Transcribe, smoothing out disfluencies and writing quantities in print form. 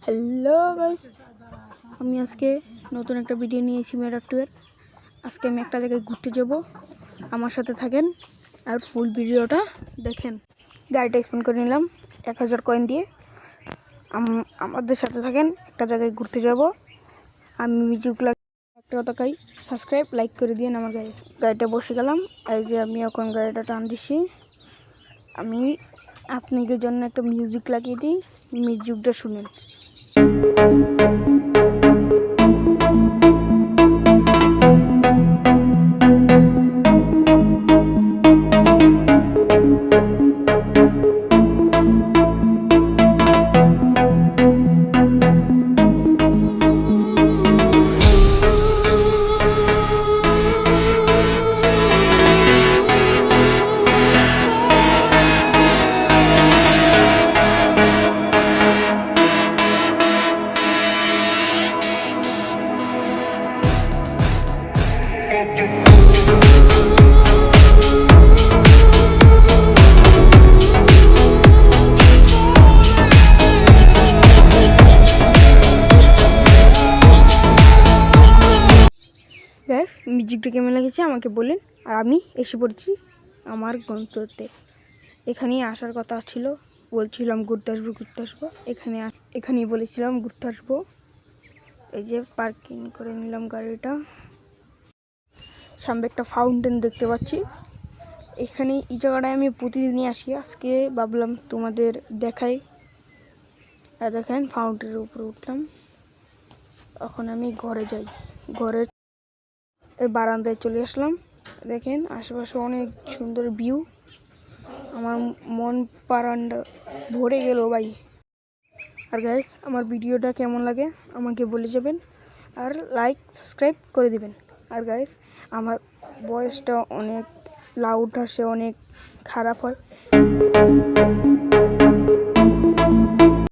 Hello guys, আমি আজকে নতুন একটা ভিডিও নিয়েছি মেরাটুয়ের। আজকে আমি একটা জায়গায় ঘুরতে যাব, আমার সাথে থাকেন আর ফুল ভিডিওটা দেখেন। গাড়িটা স্পেন্ড করে নিলাম 1000 কয়েন দিয়ে। আমাদের সাথে থাকেন, একটা জায়গায় ঘুরতে যাব। আমি মিউজিকগুলো একটা কথাই সাবস্ক্রাইব লাইক করে দিন আমার গাইস। গাড়িটা বসে গেলাম, এই যে আমি এখন গাড়িটা টান দিছি। আমি আপনাদের জন্য একটা মিউজিক লাগিয়ে দিই, মিউজিকটা শুনেন। গ্যাস মিউজিকটা কেমন লেগেছে আমাকে বলেন। আর আমি এসে পড়ছি আমার গন্তব্যে। এখানেই আসার কথা ছিল, বলছিলাম ঘুরতে আসবো এখানেই বলেছিলাম ঘুরতে আসবো। এই যে পার্কিং করে নিলাম গাড়িটা, সামনে একটা ফাউন্টেন দেখতে পাচ্ছি। এখানে এই জায়গাটায় আমি প্রতিদিনই আসি, আজকে ভাবলাম তোমাদের দেখাই। আর দেখেন ফাউন্টেনের উপরে উঠলাম। এখন আমি ঘরে যাই, ঘরের বারান্দায় চলে আসলাম। দেখেন আশেপাশে অনেক সুন্দর ভিউ, আমার মন বারান্দা ভরে গেল ভাই। আর গাইস, আমার ভিডিওটা কেমন লাগে আমাকে বলে যাবেন, আর লাইক সাবস্ক্রাইব করে দিবেন। আর গাইস, আমার ভয়েসটা অনেক লাউড আসে, অনেক খারাপ হয়।